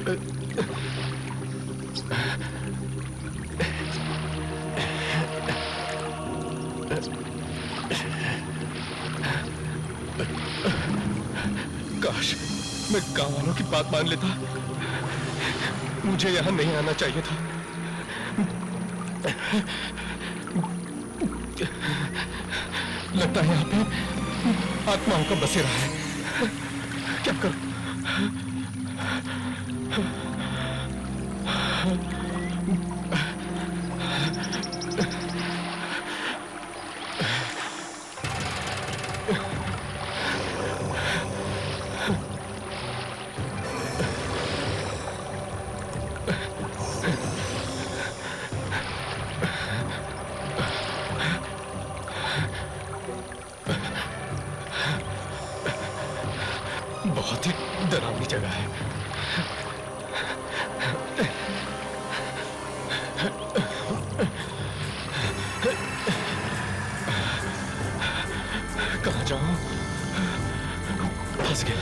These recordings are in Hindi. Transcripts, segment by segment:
काश मैं गांव वालों की बात मान लेता। मुझे यहां नहीं आना चाहिए था। लगता है यहाँ पे आत्माओं का बसेरा है। क्या करूं? बहुत ही डरावनी जगह है। कहाँ जाऊं? फंस गया।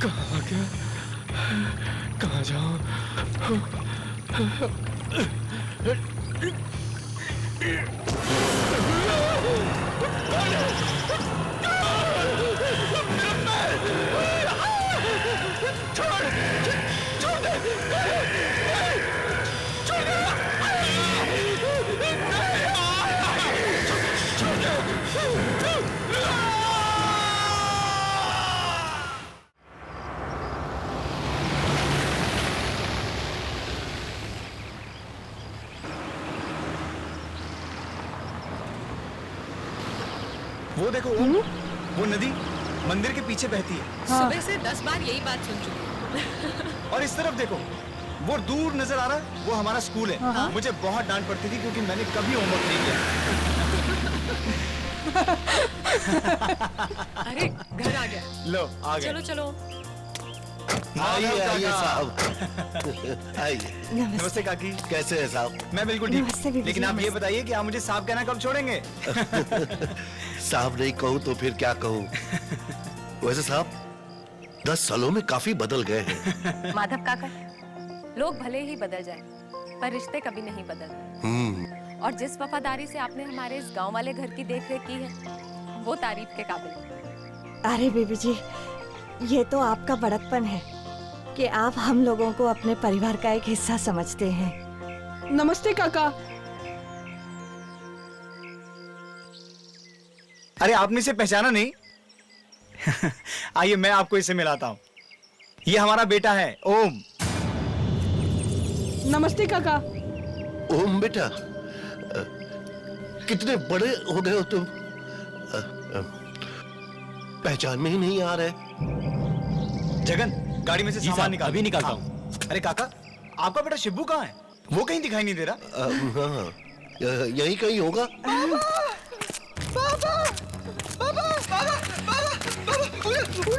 कहाँ गया? कहाँ जाऊं? वो देखो वो नदी मंदिर के पीछे बहती है। हाँ। सुबह से 10 बार यही बात सुन चुकी हूँ। और इस तरफ देखो वो दूर नजर आ रहा है, वो हमारा स्कूल है। हाँ। मुझे बहुत डांट पड़ती थी क्योंकि मैंने कभी होमवर्क नहीं किया। अरे घर आ गया। लो आ गए। चलो चलो। आइए आइए साहब आइए। नमस्ते काकी। कैसे हैं साहब? मैं बिल्कुल ठीक। लेकिन आप ये बताइए कि आप मुझे साहब कहना कब छोड़ेंगे? साहब नहीं कहूँ तो फिर क्या कहूँ? वैसे साहब 10 सालों में काफी बदल गए हैं। माधव काका, लोग भले ही बदल जाए पर रिश्ते कभी नहीं बदलते। और जिस वफादारी से आपने हमारे इस गांव वाले घर की देखरेख की है वो तारीफ के काबिल है। अरे बेबी जी, ये तो आपका बड़कपन है कि आप हम लोगों को अपने परिवार का एक हिस्सा समझते हैं। नमस्ते काका। अरे आपने इसे पहचाना नहीं? आइए मैं आपको इसे मिलाता हूँ। ये हमारा बेटा है ओम। नमस्ते काका। ओम बेटा, कितने बड़े हो गए हो तुम। पहचान में ही नहीं आ रहे। जगन, गाड़ी में से सामान निकाल। अभी निकालता हूँ। अरे काका, आपका बेटा शिब्बू कहाँ है? वो कहीं दिखाई नहीं दे रहा। हाँ, यही कहीं होगा।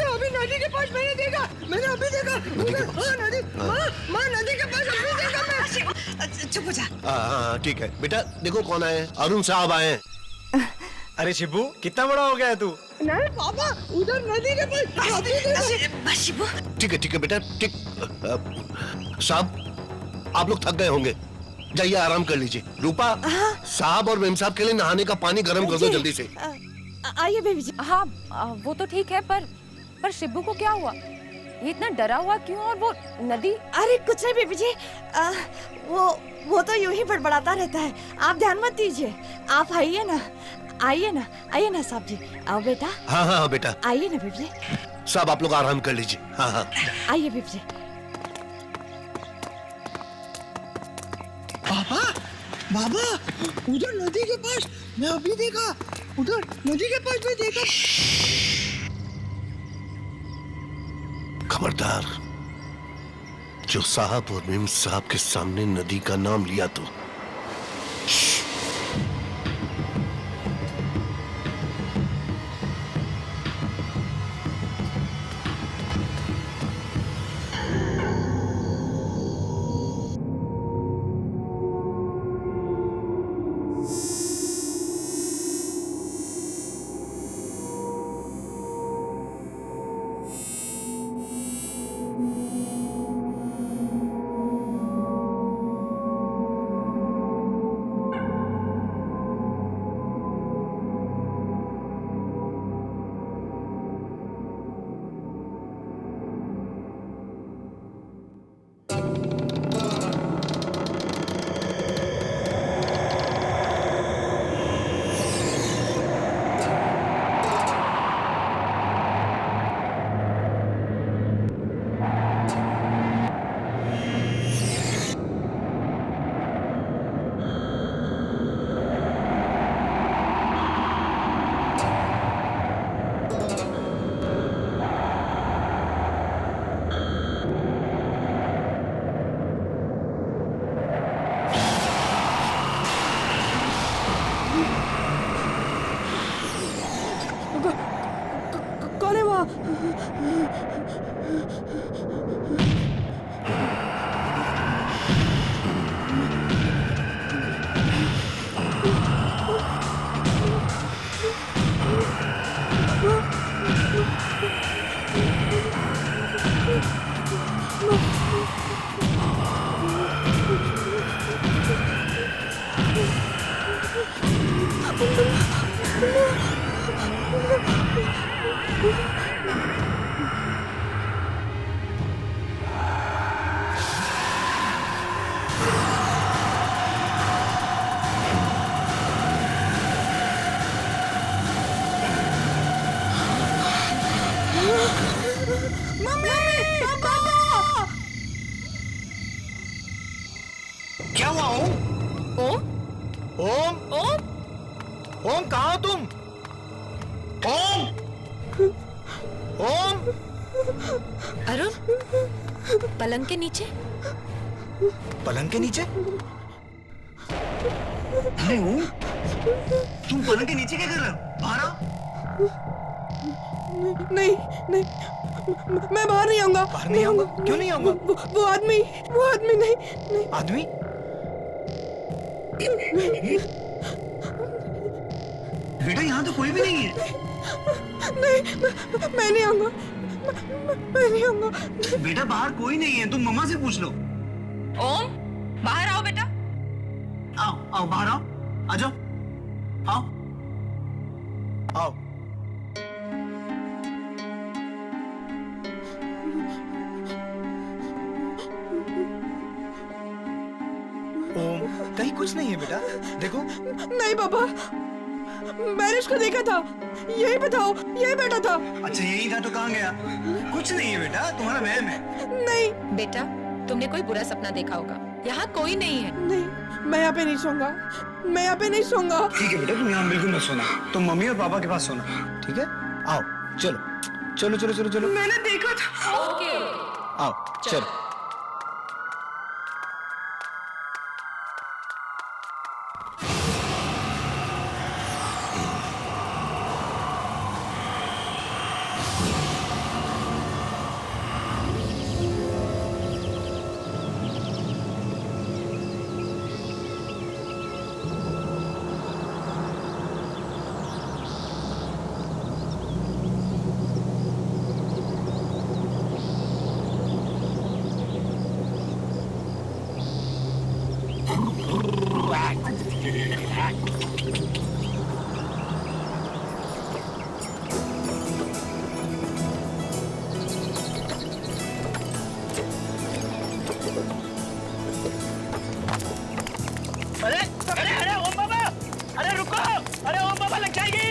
अभी नदी के पास मैंने देखा। मैंने अभी देखा। नदी, माँ नदी के पास अभी देखा मैं। चुप हो जा। हाँ ठीक है बेटा, देखो कौन आए हैं। अरुण साहब आए हैं। अरे शिब्बू, कितना बड़ा हो गया है तू? नहीं पापा, उधर नदी के पास। ठीक है बेटा, ठीक। साहब आप लोग थक गए होंगे, जाइए आराम कर लीजिए। रूपा, साहब और मेम साहब के लिए नहाने का पानी गर्म कर दो जल्दी से। आइए बेबी जी। हाँ वो तो ठीक है पर शिब्बू को क्या हुआ? ये इतना डरा हुआ क्यों? और वो नदी? अरे कुछ नहीं बेबी जी, वो तो यूं ही बड़बड़ाता रहता है। आप ध्यान मत दीजिए। आप आइए ना आइए ना साहब जी, आओ बेटा। हाँ हाँ हाँ बेटा, आइए ना विजय, साहब आप लोग आराम कर लीजिए। हाँ हाँ आइए विजय। पापा, बाबा, उधर नदी के पास मैं अभी देखा, उधर नदी के पास मैं देखा। खबरदार, जो साहब और मेम साहब के सामने नदी का नाम लिया तो कौन है वहाँ? क्या हुआ ओम? ओम ओम? ओम ओम कहाँ हो तुम? ओम? ओम? अरुण, पलंग के नीचे। पलंग के नीचे? अरे ओम, तुम पलंग के नीचे क्या कर रहे हो? बाहर आओ। नहीं नहीं, मैं बाहर नहीं आऊंगा। बाहर नहीं आऊंगा? क्यों नहीं आऊंगा? वो आदमी नहीं नहीं। आदमी? बेटा यहाँ तो कोई भी नहीं है। नहीं, मैं नहीं आऊंगा। मैं नहीं आऊंगा। बेटा बाहर कोई नहीं है, तुम मम्मा से पूछ लो। ओम, बाहर आओ बेटा। आओ आओ बाहर आओ, आ जाओ, आओ आओ। ओम, कहीं कुछ नहीं है बेटा, देखो। नहीं पापा, मैंने उसको देखा था, यही बताओ, यही बैठा था। अच्छा यही था तो कहाँ गया? कुछ नहीं है बेटा, तुम्हारा वहम है। नहीं बेटा, तुमने कोई बुरा सपना देखा होगा। यहाँ कोई नहीं है। नहीं, मैं यहाँ पे नहीं सोऊंगा, मैं यहाँ पे नहीं सोऊंगा। ठीक है बेटा, तुम यहाँ बिल्कुल मत सोना, तुम मम्मी और पापा के पास सोना। ठीक है, आओ, चलो चलो चलो चलो चलो। मैंने देखा था। ओके आओ, चलो।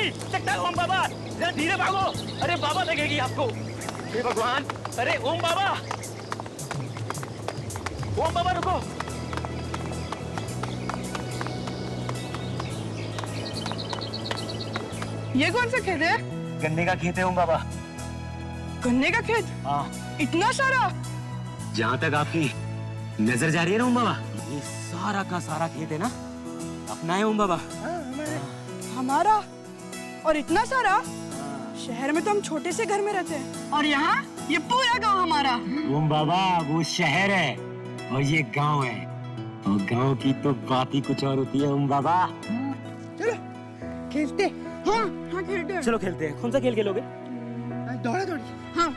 नहीं सकता। ओम बाबा जरा धीरे भागो, अरे बाबा देखेगी आपको। हे भगवान, अरे ओम बाबा, ओम बाबा रुको। ये कौन सा खेत है? गन्ने का खेत है ओम बाबा। गन्ने का खेत? हाँ, इतना सारा? जहाँ तक आपकी नजर जा रही है ना ओम बाबा, ये सारा का सारा खेत है ना अपना है ओम बाबा। हमारा? और इतना सारा? शहर में तो हम छोटे से घर में रहते हैं, और यहाँ ये पूरा गांव हमारा। ओम बाबा वो शहर है और ये गांव है, और गांव की तो बात ही कुछ और होती है ओम बाबा। चलो खेलते। हाँ हाँ खेलते हैं। चलो खेलते हैं। कौन सा खेल खेलोगे? दौड़ा दौड़ी। हाँ।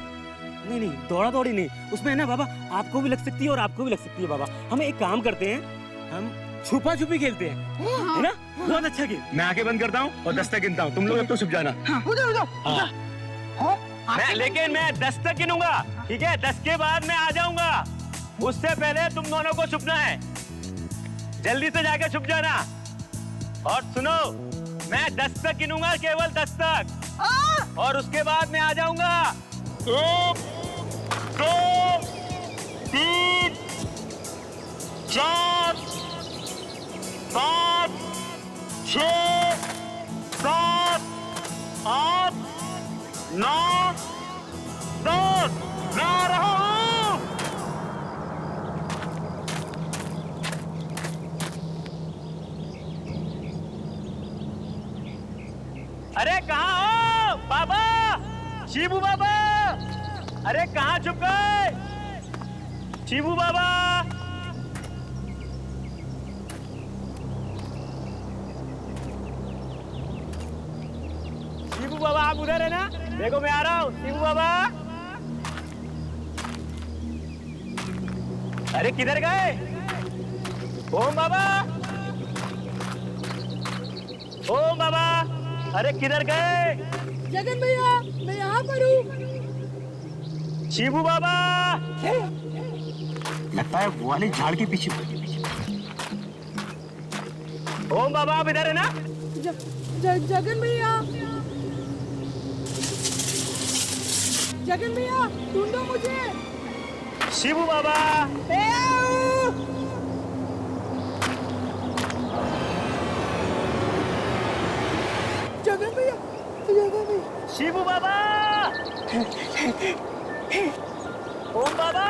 नहीं नहीं, दौड़ा दौड़ी नहीं, उसमें है ना बाबा आपको भी लग सकती है और आपको भी लग सकती है बाबा। हम एक काम करते हैं, हम छुपा छुपी खेलते हैं, है ना? बहुत अच्छा गेम। मैं आंखें बंद करता हूँ और 10 तक गिनता हूँ, तुम लोग अब तो छुप जाना। उधर उधर। लेकिन मैं 10 तक गिनूंगा, ठीक है? 10 के बाद मैं आ जाऊंगा, उससे पहले तुम दोनों को छुपना है। जल्दी से जाके छुप जाना। और सुनो, मैं 10 तक गिनूंगा, केवल 10 तक, और उसके बाद मैं आ जाऊंगा। 1 2 3 4 5 6 7 8 9 10। मैं आ रहा हूँ। अरे कहाँ हो बाबा, शिबू बाबा? अरे कहाँ छुप गए शिबू बाबा? शिबू बाबा आप उधर है ना? देखो मैं आ रहा हूँ शिबू बाबा। अरे किधर गए ओम बाबा? ओम बाबा, अरे किधर गए? जगन भैया, मैं यहाँ पर हूँ। शिबू बाबा, लगता है वो वाले झाड़ के पीछे। ओम बाबा आप इधर है ना? जगन भैया, जगन भैया ढूंढो मुझे। शिबू बाबा, जगन भैया, जगन भैया। शिबू बाबा, ओम बाबा।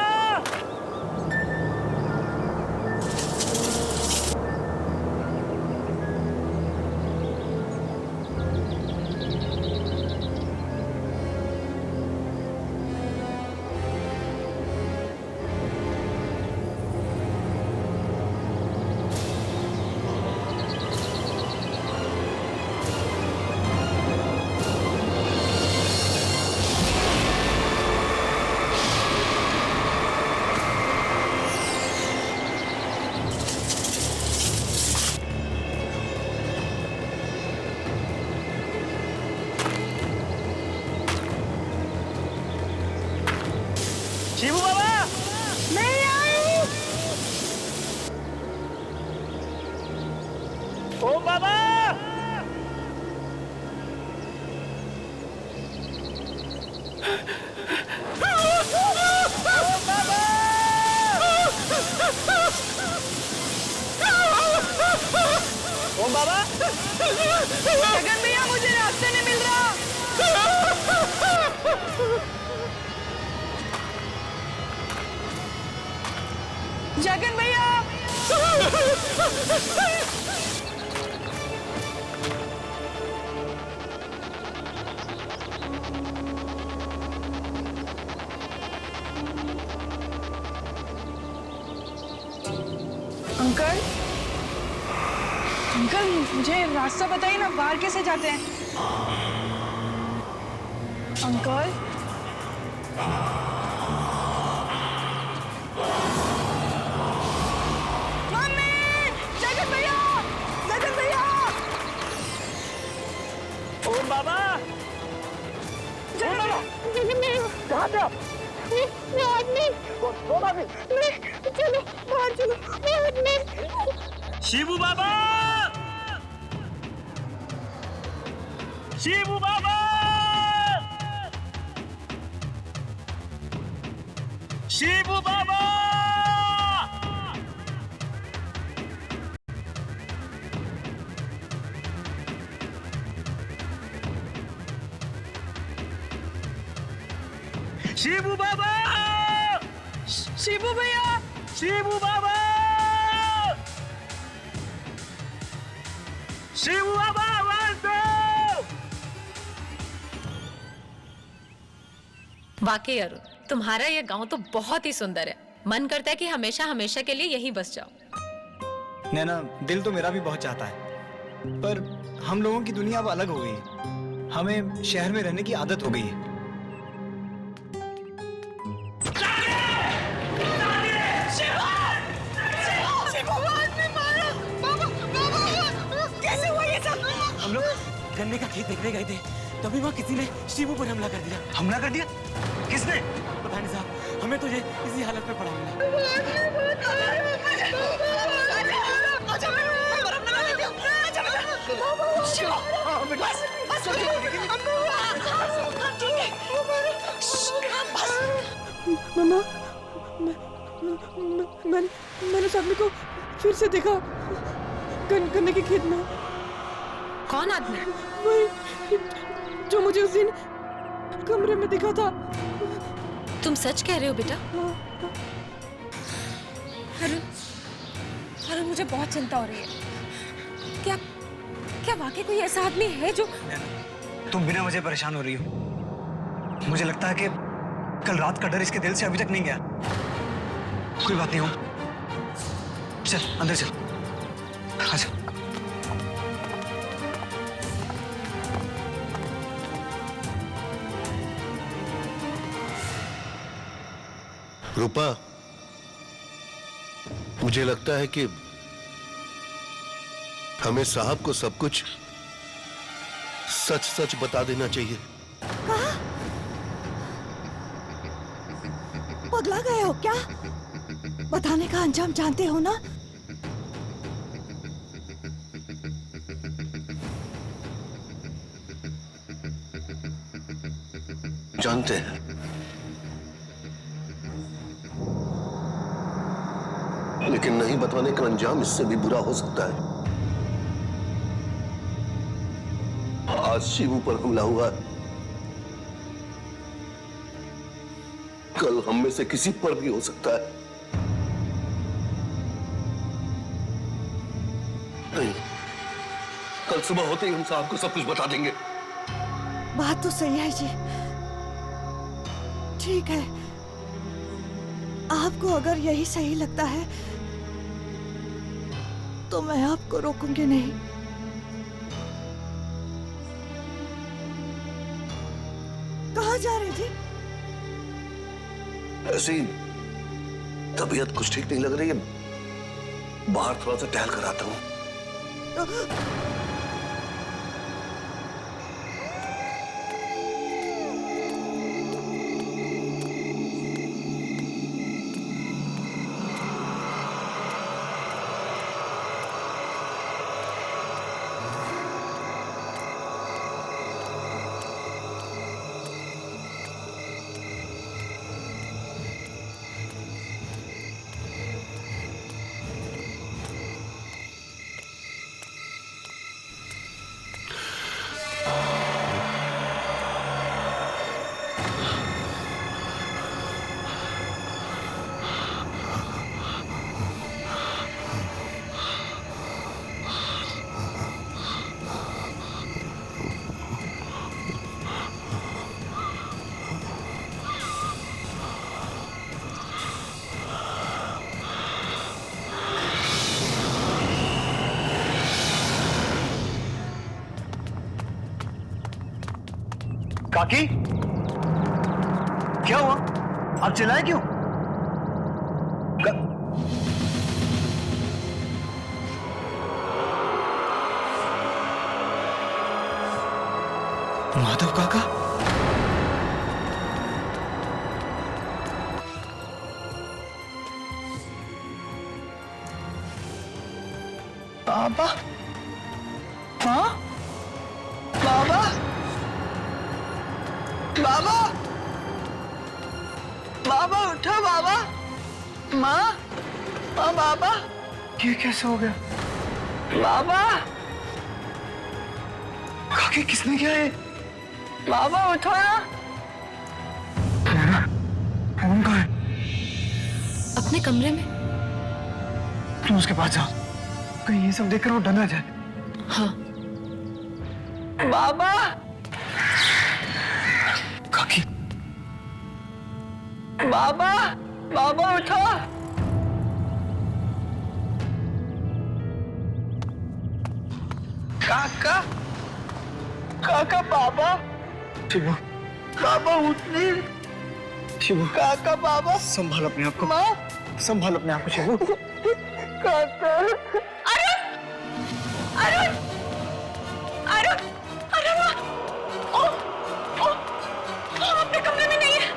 शिबू बाबा, मैं आई। ओम बाबा, ओम बाबा। जगन भैया मुझे रास्ते नहीं मिल रहा। जगन भैया, अंकल, अंकल मुझे रास्ता बताइए ना, बाहर कैसे जाते हैं? अंकल, मम्मी, जगन भैया, जगन भैया। ओम बाबा, जगन भैया, कहाँ पे आप? चलो बाहर चलो। शिबू बाबा, शिबू बाबा, शिबू बाबा, शिबू बाबा, शिबू भैया, शिबू बाबा, शिबू बाबा, आवाज दो। वाकई अरुण, तुम्हारा ये गांव तो बहुत ही सुंदर है। मन करता है कि हमेशा हमेशा के लिए यहीं बस जाओ। नैना, दिल तो मेरा भी बहुत चाहता है, पर हम लोगों की दुनिया अब अलग हो गई है। हमें शहर में रहने की आदत हो गई है। हम लोग गन्ने का खेत देखने गए थे, तभी वहाँ किसी ने शिबू पर हमला कर दिया। हमला कर दिया? किसने? पता नहीं साहब, हमें तो ये इसी हालत में पड़ा मिला। मम्मा, मैंने उस आदमी को फिर से देखा गन्ने के खेत में। कौन आदमी? वही जो मुझे उस दिन कमरे में दिखा था। तुम सच कह रहे हो बेटा? अरुण, अरुण, मुझे बहुत चिंता हो रही है। क्या वाकई कोई ऐसा आदमी है जो... तुम बिना वजह परेशान हो रही हो। मुझे लगता है कि कल रात का डर इसके दिल से अभी तक नहीं गया। कोई बात नहीं हो, चल अंदर चल। अच्छा, रूपा, मुझे लगता है कि हमें साहब को सब कुछ सच सच बता देना चाहिए। पगला गए हो क्या? बताने का अंजाम जानते हो ना? जानते हैं, लेकिन नहीं बताने का अंजाम इससे भी बुरा हो सकता है। आज शिवू पर हमला हुआ है, कल हम में से किसी पर भी हो सकता है। नहीं, कल सुबह होते ही हम साहब को सब कुछ बता देंगे। बात तो सही है जी। ठीक है, आपको अगर यही सही लगता है तो मैं आपको रोकूंगी नहीं। कहाँ जा रही थी? ऐसी तबीयत कुछ ठीक नहीं लग रही है, बाहर थोड़ा सा टहल कर आता हूँ। काकी, क्या हुआ? आप चिल्लाए क्यों? माधव काका, बाबा, हाँ, बाबा। बाबा, बाबा उठो बाबा। माँ, माँ बाबा। ये कैसे हो गया? बाबा, काकी किसने किया ये? बाबा उठो ना। फोन कहाँ है? अपने कमरे में। तुम उसके पास जाओ, कहीं ये सब देखकर वो डर ना जाए। हाँ। बाबा, काकी, बाबा, बाबा उठो। काका, काका बाबा। शिवू, बाबा उठ नहीं। शिवू, काका बाबा। संभाल अपने आप को। माँ, संभाल अपने आप को शिवू। काका। अरुण, अरुण, अरुण, अरुण, अपने कमरे में नहीं है।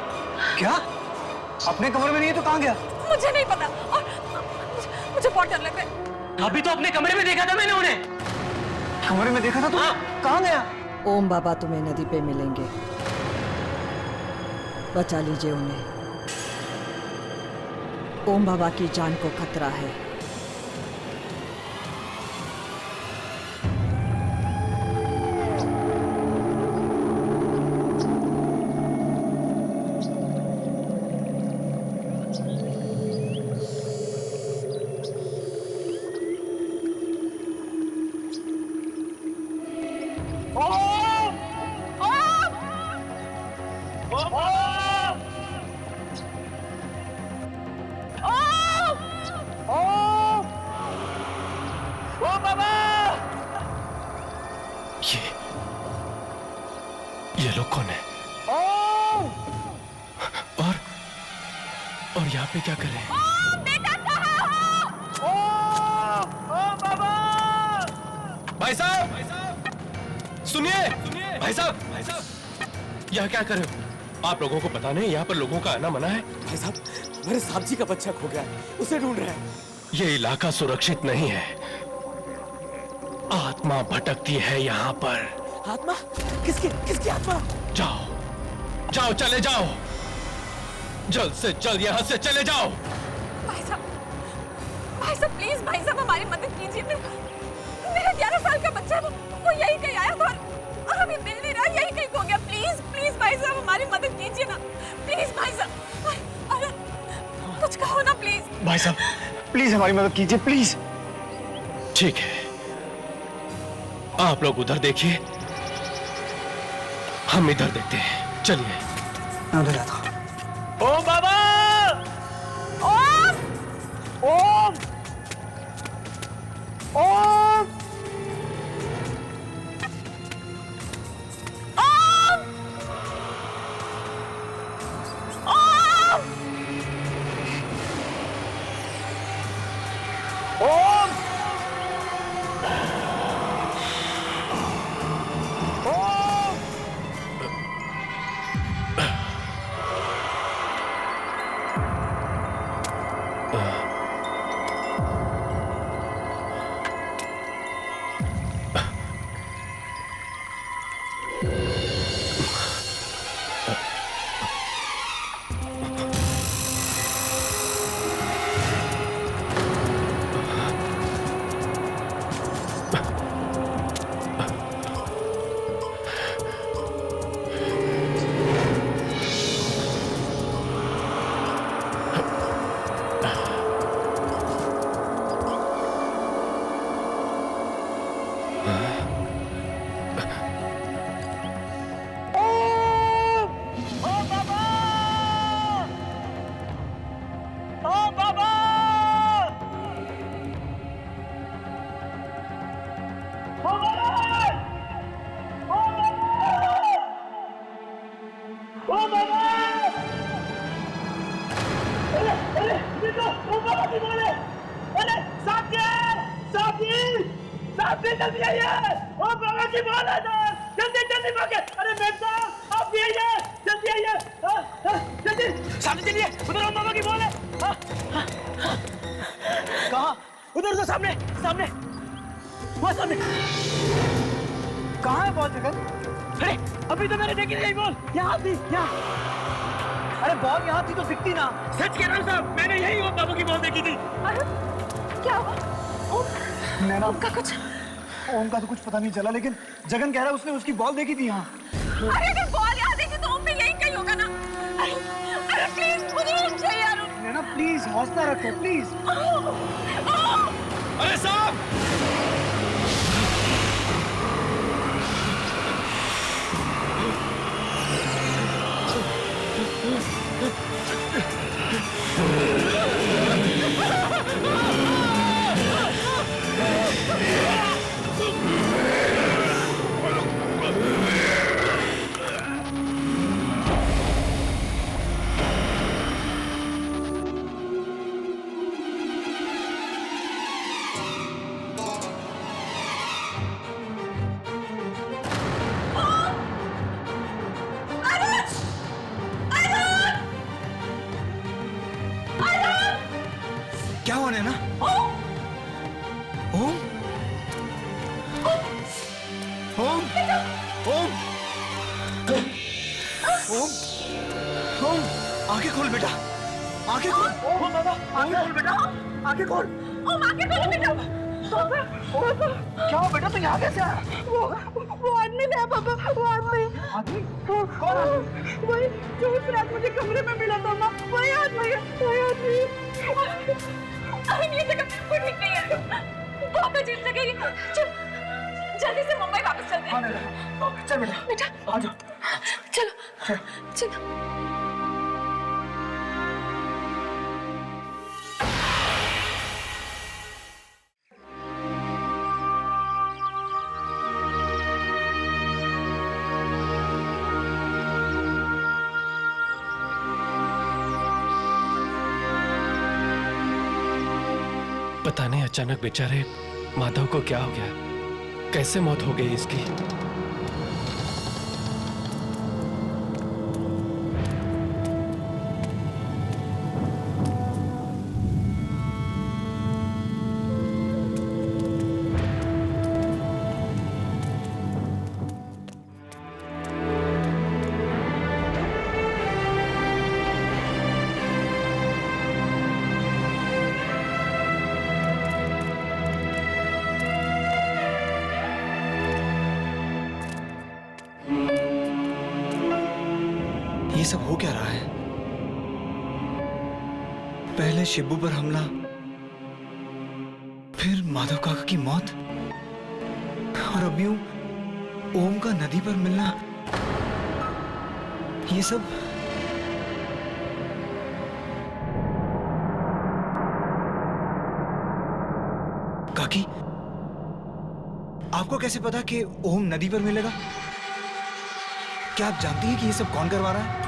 क्या? अपने कमरे में नहीं है तो कहाँ गया? मुझे नहीं पता और मुझे बहुत डर लग रहा है। अभी तो अपने कमरे में देखा था मैंने उन्हें। कमरे में देखा था तू? कहाँ गया? ओम बाबा तुम्हें नदी पे मिलेंगे, बचा लीजिए उन्हें। ओम बाबा की जान को खतरा है। ये लोग कौन है? और यहाँ पे क्या कर रहे हैं? भाई साहब, सुनिए भाई साहब, यहाँ क्या कर रहे हो? आप लोगों को पता नहीं यहाँ पर लोगों का आना मना है? भाई साहब, मेरे साहब जी का बच्चा खो गया है, उसे ढूंढ रहे हैं। ये इलाका सुरक्षित नहीं है, आत्मा भटकती है यहाँ पर। आत्मा? किसकी किसकी आत्मा? जाओ जाओ, चले जाओ, जल्द से जल्द यहाँ से चले जाओ। भाई साहब प्लीज, भाई साहब हमारी मदद कीजिए। मेरा 11 साल का बच्चा है, वो यही कहीं आया था और हमें मिल नहीं रहा, यही कहीं खो गया। प्लीज प्लीज भाई साहब हमारी मदद कीजिए ना, प्लीज भाई साहब। अरे कुछ कहो ना प्लीज। भाई साहब प्लीज हमारी मदद कीजिए, प्लीज। ठीक है, आप लोग उधर देखिए, हम इधर देखते हैं। चलिए। मैं उधर जाता हूँ। ओम बाबा! ओम, ओम, ओम, जल्दी आइए! ओ बाबा की बोल है सर! जल्दी जल्दी भागे! अरे मेम साहब आप भी आइए! जल्दी आइए! जल्दी सामने चलिए! उधर ओम बाबा की बोल है! कहाँ? उधर उधर सामने सामने! वहाँ सामने! कहाँ है बॉल जगन? अरे अभी तो मैंने देखी नहीं बॉल, यहाँ थी, यहाँ। अरे बॉल यहाँ थी तो दिखती ना। सच कह रहा हूँ साहब, मैंने यही ओम बाबू की बॉल देखी थी। अरे क्या हुआ? नैना, ओम का कुछ ओम का तो कुछ पता नहीं चला, लेकिन जगन कह रहा है उसने उसकी बॉल देखी थी यहाँ। अरे अगर बॉल यहाँ देखी तो ओम भी यहीं कहीं होगा ना। अरे प्लीज मुझे ओम चाहिए यार। नैना प्लीज हौसला रखो प्लीज। अरे साहब, क्या हुआ नैना? ओम? ओम? ओम? ओम? ओम? आंखें खोल बेटा, आंखें खोल। ओम बाबा, आंखें खोल बेटा, आंखें खोल। ओम आंखें खोलो बेटा। क्या हुआ बेटा, तू यहाँ कैसे आया? वो आदमी है पापा, वो आदमी। आदमी? कौन आदमी? वही जो उस रात मुझे कमरे में मिला था ना, वही आदमी है, वही आदमी। अरे ये जगह बिल्कुल ठीक नहीं है, बहुत अजीब जगह है ये। चल जल्दी से मुंबई वापस चलते हैं। चल बेटा, बेटा आ जाओ। चलो चलो। पता नहीं अचानक बेचारे माधव को क्या हो गया, कैसे मौत हो गई इसकी। ये सब हो क्या रहा है? पहले शिबू पर हमला, फिर माधव काका की मौत, और अब यूं ओम का नदी पर मिलना। ये सब काकी, आपको कैसे पता कि ओम नदी पर मिलेगा? क्या आप जानती हैं कि ये सब कौन करवा रहा है?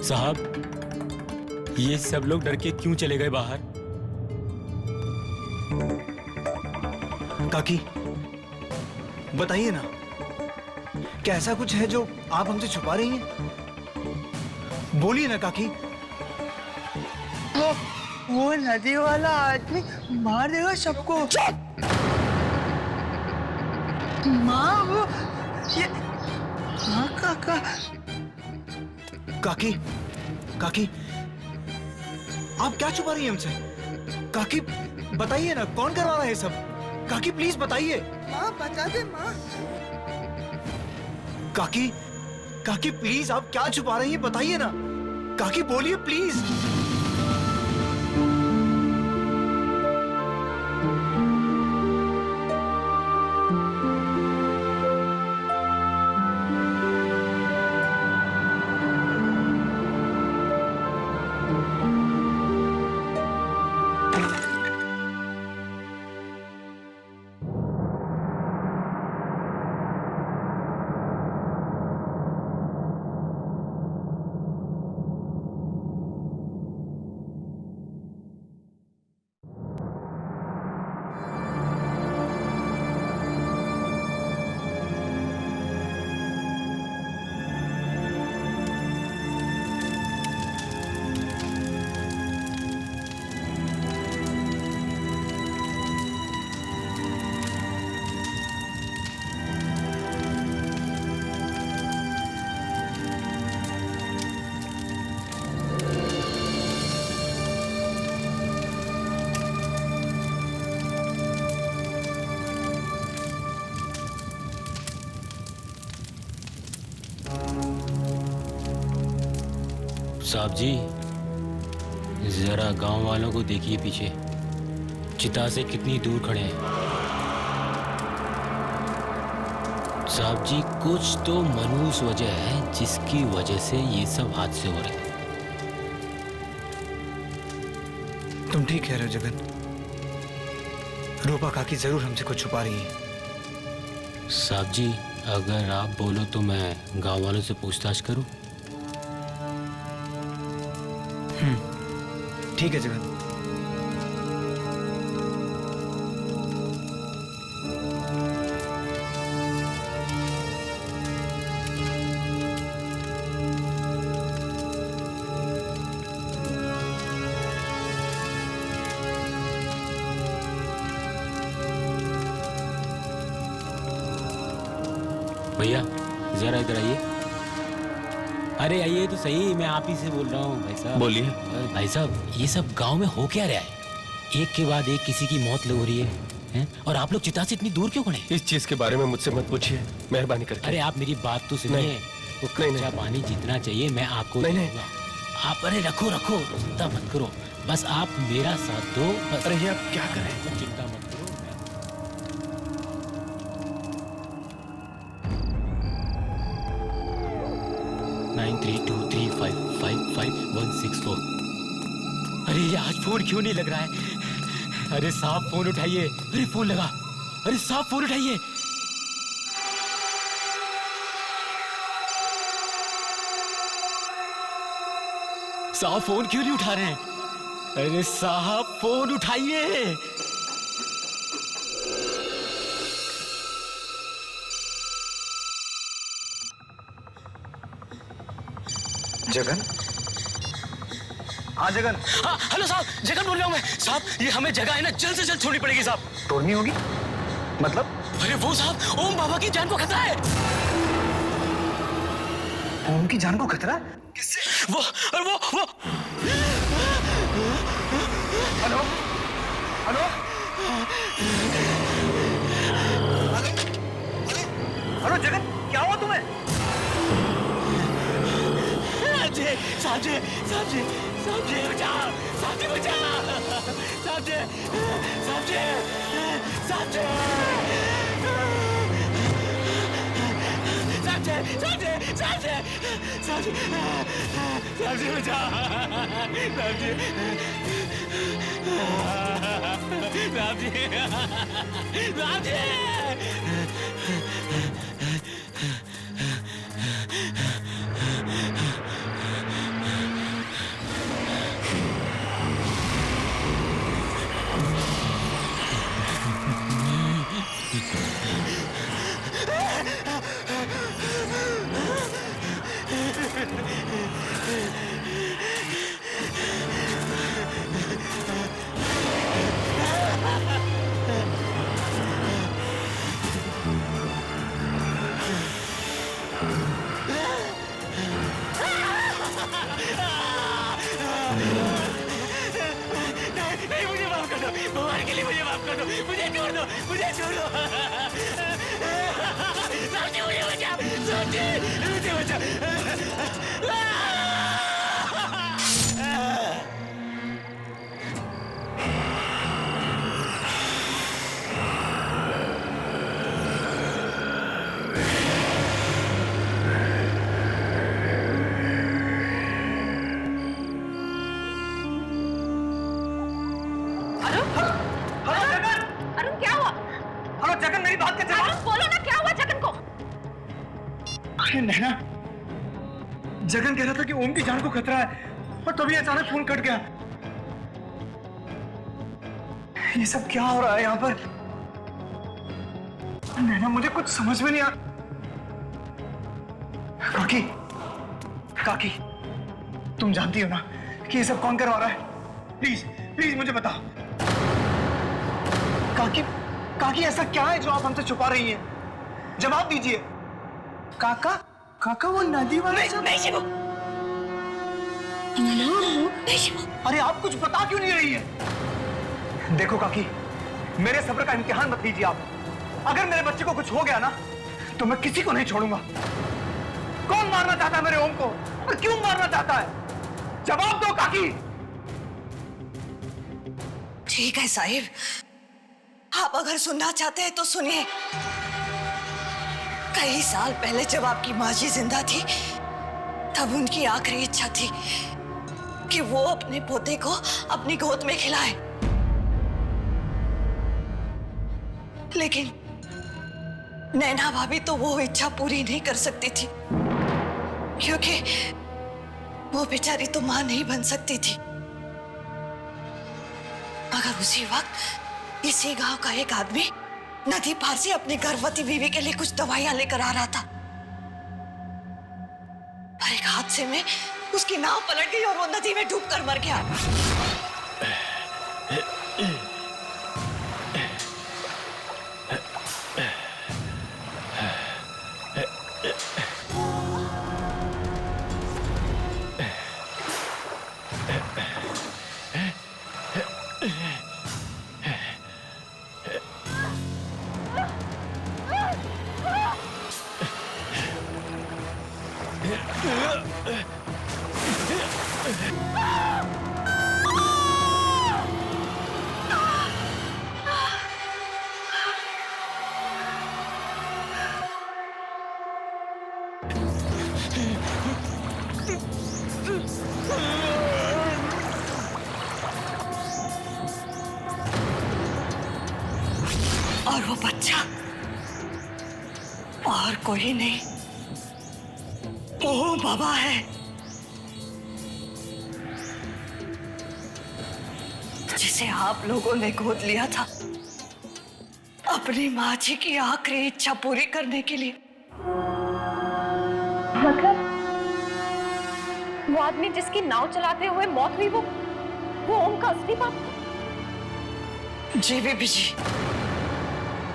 साहब, ये सब लोग डर के क्यों चले गए बाहर? काकी, बताइए ना, क्या ऐसा कुछ है जो आप हमसे छुपा रही हैं? बोलिए ना काकी। वो नदी वाला आदमी मार देगा सबको। माँ वो ये हाँ काका। काकी, काकी, आप क्या छुपा रही हैं हमसे? काकी, बताइए ना, कौन करवा रहा है ये सब? काकी प्लीज बताइए। माँ बता दे माँ। काकी, काकी प्लीज, आप क्या छुपा रही हैं? बताइए ना काकी, बोलिए प्लीज। साहब जी, जरा गांव वालों को देखिए पीछे, चिता से कितनी दूर खड़े हैं। साहब जी, कुछ तो मनहूस वजह है जिसकी वजह से ये सब हादसे हो रहे हैं। तुम ठीक कह रहे हो जगन। रूपा काकी जरूर हमसे कुछ छुपा रही है। साहब जी, अगर आप बोलो तो मैं गांव वालों से पूछताछ करूं? ठीक है जगन। भैया जरा इधर आइए। अरे आइए तो सही, मैं आप ही से बोल रहा हूँ भाई साहब। बोलिए। भाई साहब, ये सब गांव में हो क्या रहा है? एक के बाद एक किसी की मौत हो रही है? और आप लोग चिता से इतनी दूर क्यों खड़े? इस चीज के बारे में मुझसे मत पूछिए, मेहरबानी करके। अरे आप मेरी बात तो सुनिए। वो कच्चा पानी जितना चाहिए मैं आपको दूंगा। आप अरे रखो रखो, चिंता मत करो, बस आप मेरा साथ दो। अरे ये आप क्या करें? चिंता मत करो। 9323555164। अरे ये आज फोन क्यों नहीं लग रहा है? अरे साहब फोन उठाइए। अरे फोन लगा। अरे साहब फोन उठाइए। साहब फोन क्यों नहीं उठा रहे हैं? अरे साहब फोन उठाइए। जगन? हाँ जगन। हाँ हेलो साहब, जगन बोल रहा हूँ मैं। साहब ये हमें जगह है ना जल्द से जल्द छोड़नी पड़ेगी साहब। तोड़नी होगी? मतलब? अरे वो साहब, ओम बाबा की जान को खतरा है। ओम की जान को खतरा? किससे? वो हेलो हेलो हेलो जगन, क्या हुआ तुम्हें? साहब जी बचाओ, साहब जी बचाओ, साहब जी नहीं, मुझे माफ कर दो, भगवान के लिए मुझे माफ कर दो, मुझे छोड़ दो, मुझे छोड़ दो। साहब जी मुझे बचाओ, साहब जी मुझे बचाओ। नैना, जगन कह रहा था कि ओम की जान को खतरा है और तभी अचानक फोन कट गया। ये सब क्या हो रहा है यहाँ पर? नैना मुझे कुछ समझ में नहीं आ। काकी, काकी, तुम जानती हो ना कि ये सब कौन करवा रहा है? प्लीज प्लीज मुझे बताओ। काकी, काकी ऐसा क्या है जो आप हमसे छुपा रही हैं? जवाब दीजिए। काका, काका वो नदी वाला नहीं शिवू। अरे आप कुछ बता क्यों नहीं रही है? देखो काकी, मेरे सब्र का इम्तिहान मत लीजिए आप। अगर मेरे बच्चे को कुछ हो गया ना तो मैं किसी को नहीं छोड़ूंगा। कौन मारना चाहता है मेरे ओम को और क्यों मारना चाहता है? जवाब दो काकी। ठीक है साहिब, आप अगर सुनना चाहते हैं तो सुनिए। कई साल पहले जब आपकी माँ जी जिंदा थी, तब उनकी आखिरी इच्छा थी कि वो अपने पोते को अपनी गोद में खिलाए। लेकिन नैना भाभी तो वो इच्छा पूरी नहीं कर सकती थी, क्योंकि वो बेचारी तो मां नहीं बन सकती थी। मगर उसी वक्त इसी गांव का एक आदमी नदी पार से अपनी गर्भवती बीवी के लिए कुछ दवाइयां लेकर आ रहा था, पर एक हादसे में उसकी नाव पलट गई और वो नदी में डूबकर मर गया। और वो बच्चा और कोई नहीं, वो बाबा है, जिसे आप लोगों ने गोद लिया था अपनी माँ जी की आखिरी इच्छा पूरी करने के लिए। मतलब वो आदमी जिसकी नाव चलाते हुए मौत हुई, वो ओम का असली बाप? जी बीबी जी,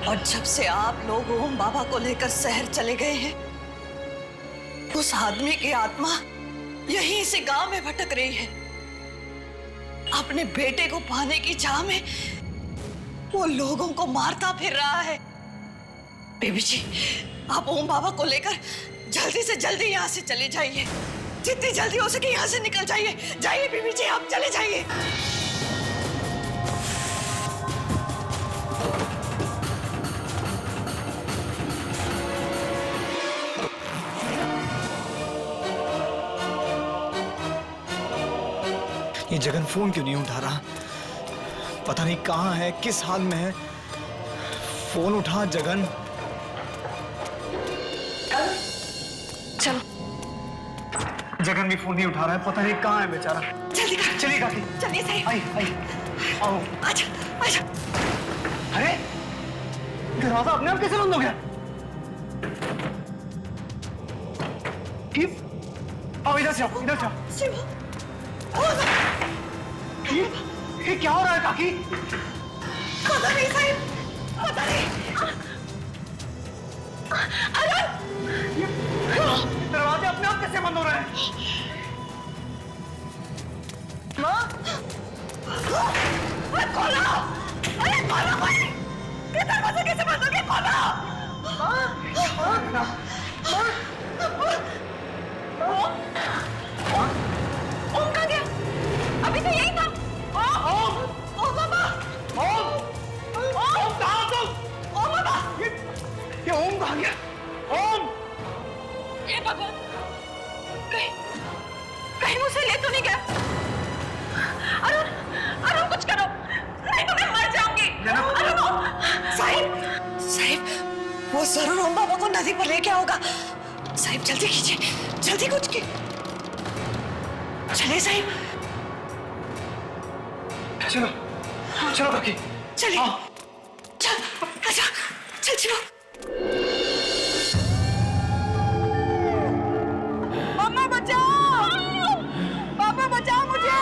और जब से आप लोग ओम बाबा को लेकर शहर चले गए हैं, उस आदमी की आत्मा यहीं से गांव में भटक रही है। अपने बेटे को पाने की चाह में वो लोगों को मारता फिर रहा है। बीबी जी, आप ओम बाबा को लेकर जल्दी से जल्दी यहाँ से चले जाइए। जितनी जल्दी हो सके यहाँ से निकल जाइए। जाइए बीबी जी, आप चले जाइए। ये जगन फोन क्यों नहीं उठा रहा? पता नहीं कहाँ है, किस हाल में है। फोन उठा जगन। चलो। जगन भी फोन नहीं उठा रहा है, पता नहीं कहाँ है बेचारा। जल्दी कर। चलिए काकी, चलिए सही। आई आई आओ। आजा आजा। अरे दरवाजा अपने आप कैसे बंद हो गया? आओ इधर से आओ, इधर से आओ। शिव, ये क्या हो रहा है काकी? पता नहीं साहिब, पता नहीं। दरवाजे अपने आप कैसे बंद हो रहे हैं? माँ? खोलो! अरे खोलो भाई! ये दरवाजा कैसे बंद हो गया? खोलो! ओम कहाँ गया? अभी तो यही था। ओम बाबा! ओम कहाँ तुम? ओम बाबा! ये ओम कहाँ गया? ओम! ये भगवान, कहीं मुझसे ले तो नहीं गया? अरुण, अरुण कुछ करो, नहीं तो मैं मर जाऊंगी। अरुण! साहिब, साहिब, वो जरूर ओम बाबा को नदी पर लेके आओगा। साहिब जल्दी कीजिए, जल्दी कुछ की। चलिए साहिब। चलो, चलो काकी। चलिए। चल, आजा, चल चलो। मम्मा बचाओ! पापा बचाओ मुझे!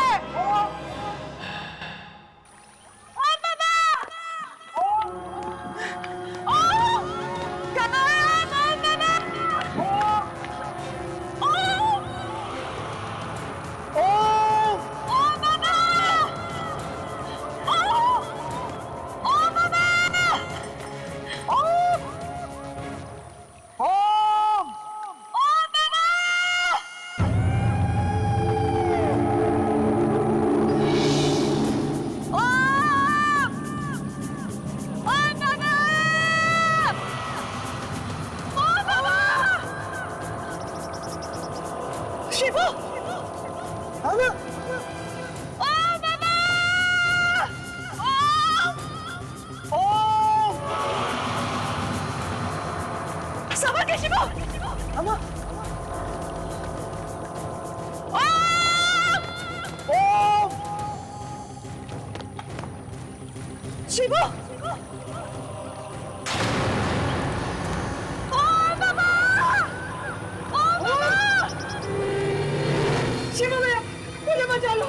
शिवू शिवू भैया मुझे बचा लो।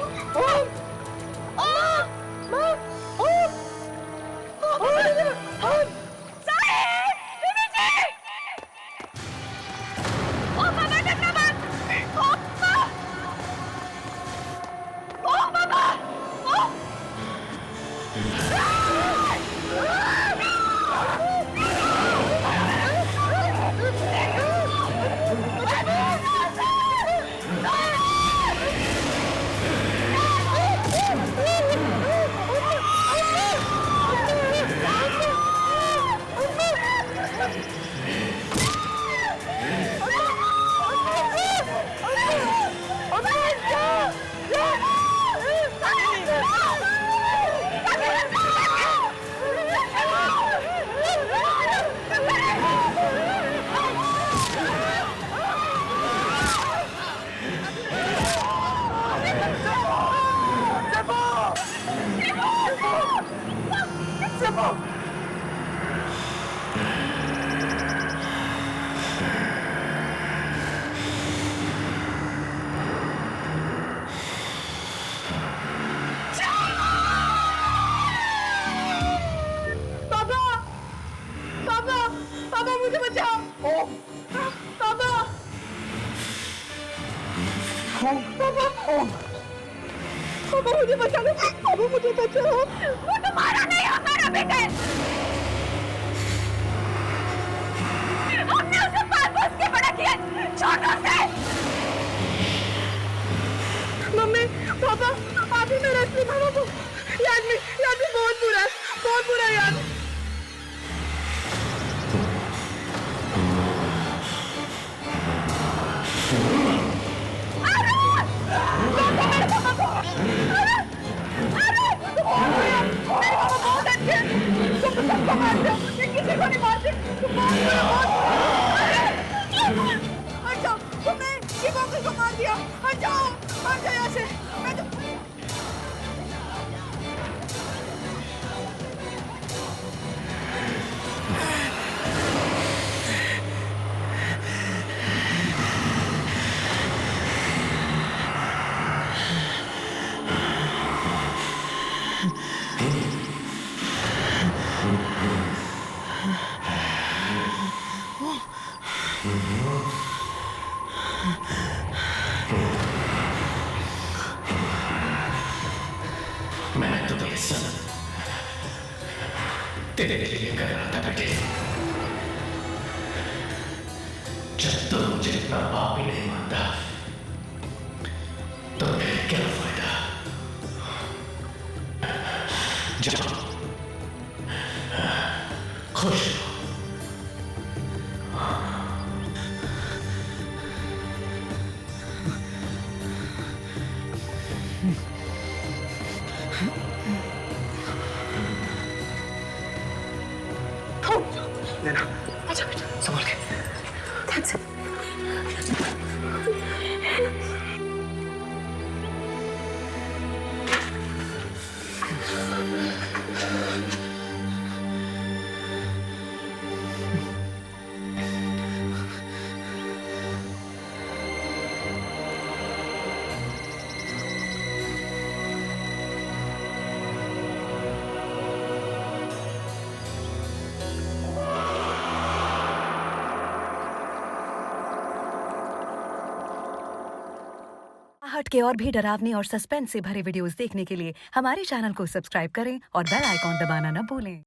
पापा मुझे बचाओ। पापा पापा मुझे बचा लो। पापा मुझे बचाओ। वो तुम्हारा नहीं हमारा बेटा है। हमने उसे पाल पोस के बड़ा किया छोटों से। मम्मी पापा आप ही मेरे असली मामा को। ये आदमी बहुत बुरा है, बहुत बुरा है यार। मैं तो ये सब तेरे लिए कर रहा था बेटे। जब तो मुझे इतना बाप ही नहीं मानता तो फिर क्या फायदा। जाओ खुश रहो। लेना अच्छा बेटा संभाल के। थैंक्स। हट के और भी डरावनी और सस्पेंस से भरे वीडियोस देखने के लिए हमारे चैनल को सब्सक्राइब करें और बेल आइकॉन दबाना न भूलें।